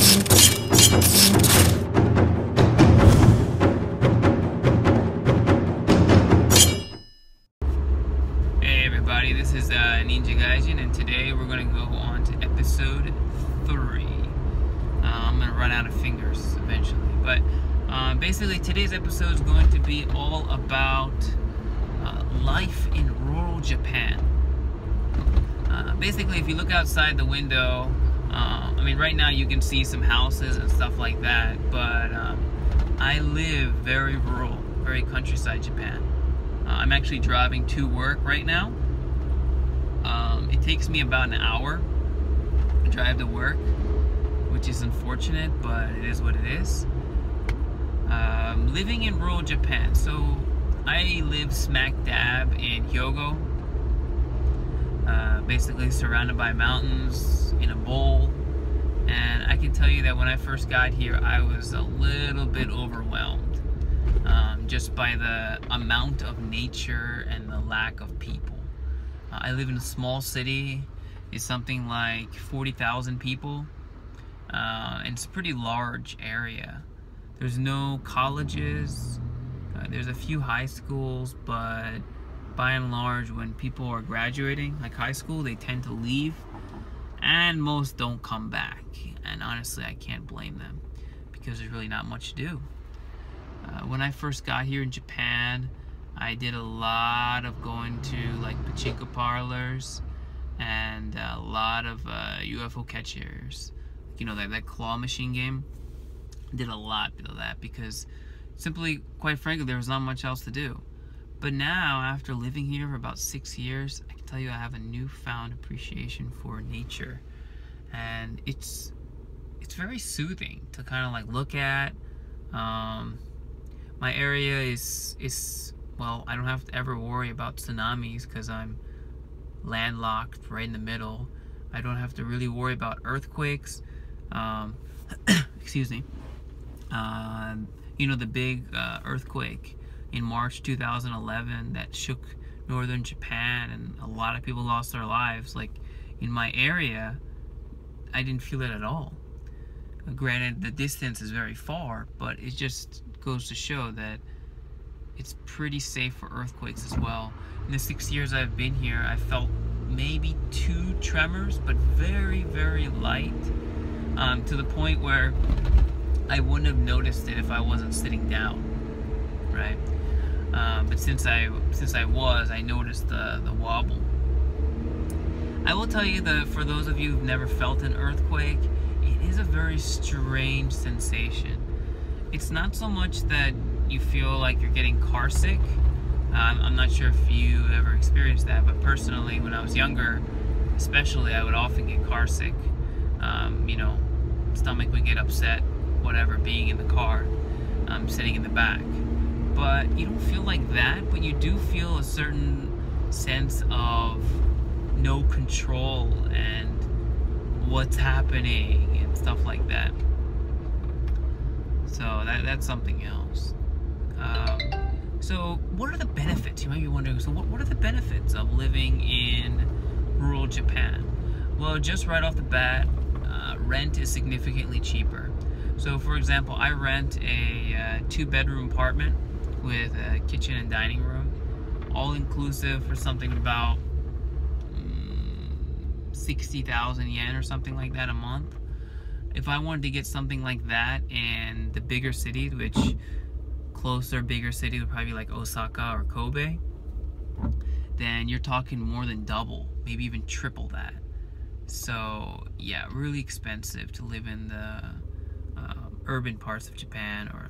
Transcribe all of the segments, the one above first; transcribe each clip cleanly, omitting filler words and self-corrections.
Hey everybody, this is NinjaGaijin, and today we're going to go on to episode 3. I'm going to run out of fingers eventually, but basically today's episode is going to be all about life in rural Japan. Basically, if you look outside the window, I mean right now you can see some houses and stuff like that, but I live very rural, very countryside Japan. I'm actually driving to work right now. It takes me about an hour to drive to work, which is unfortunate, but it is what it is. Living in rural Japan. So I live smack dab in Hyogo, basically surrounded by mountains in a bowl. And I can tell you that when I first got here, I was a little bit overwhelmed. Just by the amount of nature and the lack of people. I live in a small city. It's something like 40,000 people. And it's a pretty large area. There's no colleges. There's a few high schools, but by and large, when people are graduating, like high school, they tend to leave. And most don't come back. And honestly, I can't blame them because there's really not much to do. When I first got here in Japan, I did a lot of going to like pachinko parlors and a lot of UFO catchers. You know, that claw machine game. I did a lot of that because simply, quite frankly, there was not much else to do. But now, after living here for about 6 years, I can tell you I have a newfound appreciation for nature. And it's very soothing to kind of like look at. My area is well, I don't have to ever worry about tsunamis because I'm landlocked right in the middle. I don't have to really worry about earthquakes. Excuse me. You know, the big earthquake in March 2011 that shook northern Japan and a lot of people lost their lives. Like in my area, I didn't feel it at all. Granted, the distance is very far, but it just goes to show that it's pretty safe for earthquakes as well. In the 6 years I've been here, I felt maybe 2 tremors, but very, very light, to the point where I wouldn't have noticed it if I wasn't sitting down, right? But since I noticed the wobble. I will tell you that for those of you who've never felt an earthquake, it is a very strange sensation. It's not so much that you feel like you're getting carsick. I'm not sure if you ever experienced that, but personally, when I was younger, especially, I would often get carsick. You know, stomach would get upset, whatever, being in the car, sitting in the back. But you don't feel like that, but you do feel a certain sense of no control and what's happening and stuff like that. So that's something else. So what are the benefits? You might be wondering, so what are the benefits of living in rural Japan? Well, just right off the bat, rent is significantly cheaper. So for example, I rent a 2-bedroom apartment with a kitchen and dining room, all inclusive, for something about 60,000 yen or something like that a month. If I wanted to get something like that in the bigger cities, which closer, bigger cities would probably be like Osaka or Kobe, then you're talking more than double, maybe even triple that. So yeah, really expensive to live in the urban parts of Japan, or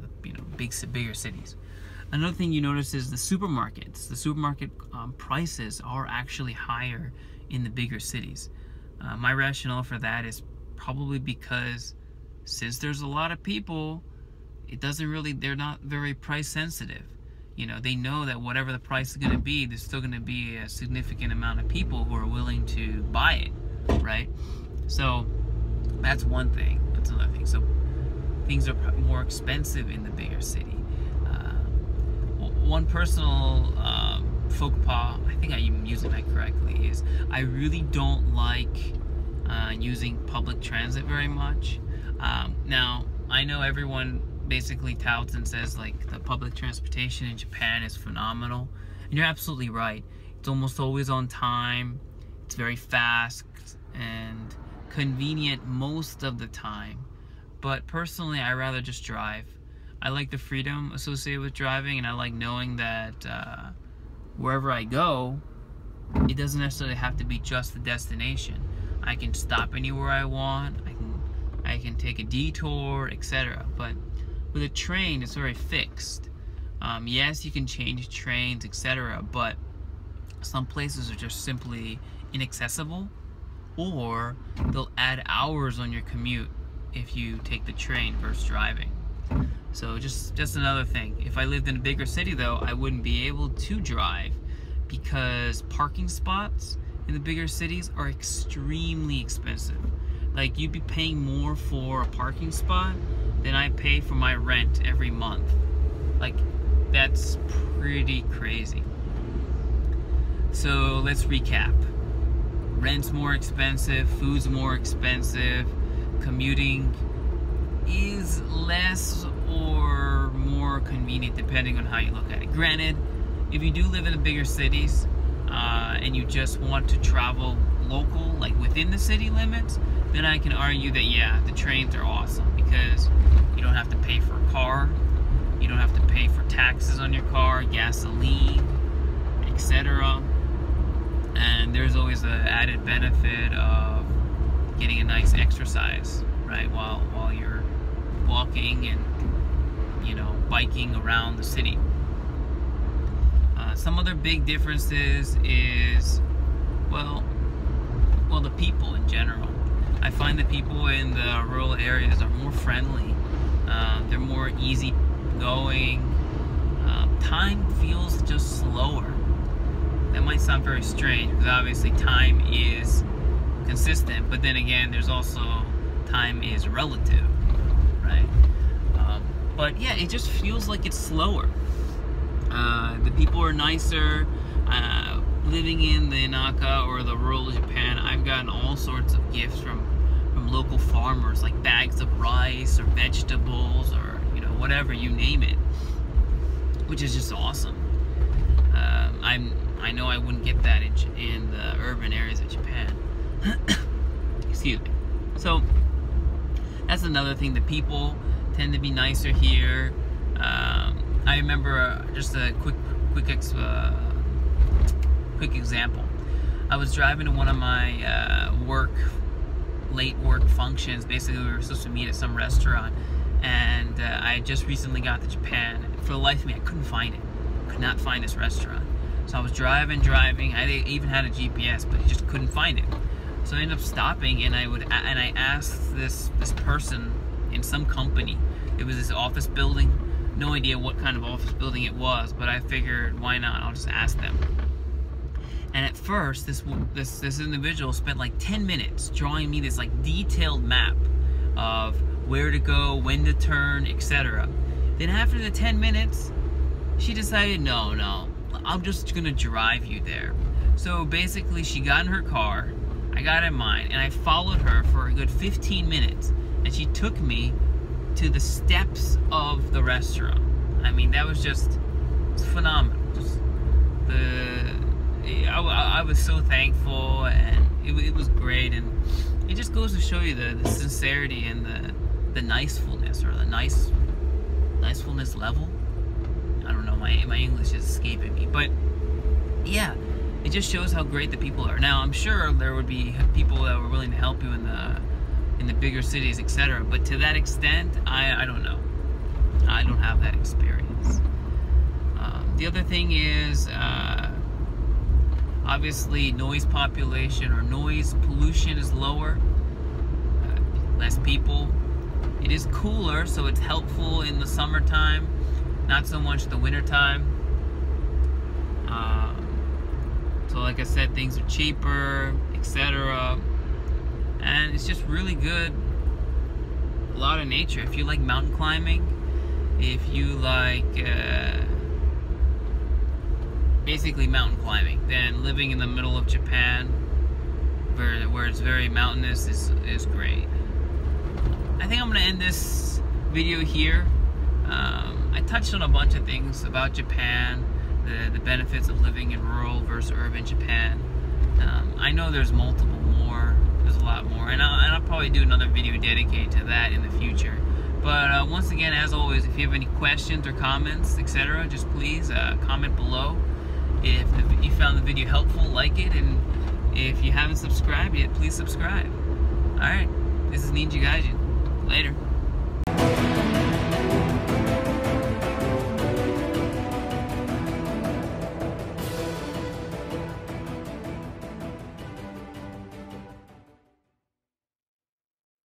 bigger cities. Another thing you notice is the supermarkets. The supermarket prices are actually higher in the bigger cities. My rationale for that is probably because since there's a lot of people, they're not very price sensitive. You know, they know that whatever the price is going to be, there's still going to be a significant amount of people who are willing to buy it, right? So that's one thing. That's another thing. So things are more expensive in the bigger city. One personal faux pas, I think I'm using that correctly, is I really don't like using public transit very much. Now, I know everyone basically touts and says like the public transportation in Japan is phenomenal, and you're absolutely right. It's almost always on time, it's very fast and convenient most of the time. But personally, I rather just drive. I like the freedom associated with driving, and I like knowing that wherever I go, it doesn't necessarily have to be just the destination. I can stop anywhere I want, I can take a detour, etc. But with a train, it's very fixed. Yes, you can change trains, etc. But some places are just simply inaccessible, or they'll add hours on your commute if you take the train versus driving. So just another thing. If I lived in a bigger city though, I wouldn't be able to drive because parking spots in the bigger cities are extremely expensive. Like, you'd be paying more for a parking spot than I pay for my rent every month. Like, that's pretty crazy. So let's recap. Rent's more expensive, food's more expensive, commuting is less or more convenient depending on how you look at it. Granted, if you do live in the bigger cities and you just want to travel local, like within the city limits, then I can argue that yeah, the trains are awesome because you don't have to pay for a car, you don't have to pay for taxes on your car, gasoline, etc. And there's always the added benefit of getting a nice exercise, right, while you're walking and, you know, biking around the city. Some other big differences is, well, the people in general. I find that people in the rural areas are more friendly. They're more easygoing. Time feels just slower. That might sound very strange because obviously time is consistent, but then again, there's also time is relative, right? But yeah, it just feels like it's slower. The people are nicer. Living in the Inaka or the rural Japan, I've gotten all sorts of gifts from local farmers, like bags of rice or vegetables or, you know, whatever, you name it, which is just awesome. I know I wouldn't get that in the urban areas of Japan. Excuse me. So that's another thing. The people tend to be nicer here. I remember just a quick example. I was driving to one of my late work functions. Basically, we were supposed to meet at some restaurant, and I had just recently got to Japan. For the life of me, I couldn't find it. Could not find this restaurant. So I was driving. I even had a GPS, but I just couldn't find it. So I ended up stopping, and I asked this person in some company. It was this office building. No idea what kind of office building it was, but I figured, why not? I'll just ask them. And at first, this individual spent like 10 minutes drawing me this like detailed map of where to go, when to turn, etc. Then after the 10 minutes, she decided, no, I'm just gonna drive you there. So basically, she got in her car, I got in mine, and I followed her for a good 15 minutes, and she took me to the steps of the restaurant. I mean, that was just phenomenal. I was so thankful, and it was great, and it just goes to show you the sincerity and the nicefulness, or the nicefulness level. I don't know, my English is escaping me, but yeah, it just shows how great the people are. Now, I'm sure there would be people that were willing to help you in the bigger cities, etc. But to that extent, I don't know. I don't have that experience. The other thing is, obviously, noise population or noise pollution is lower. Less people. It is cooler, so it's helpful in the summertime. Not so much the wintertime. So like I said, things are cheaper, etc. And it's just really good. A lot of nature. If you like mountain climbing, if you like basically mountain climbing, then living in the middle of Japan, where it's very mountainous, is great. I think I'm gonna end this video here. I touched on a bunch of things about Japan, the benefits of living in rural versus urban Japan. I know there's multiple more. There's a lot more, and I'll probably do another video dedicated to that in the future. But once again, as always, if you have any questions or comments, etc., just please comment below. If you found the video helpful, like it, and if you haven't subscribed yet, please subscribe. Alright, this is NinjaGaijin. Later.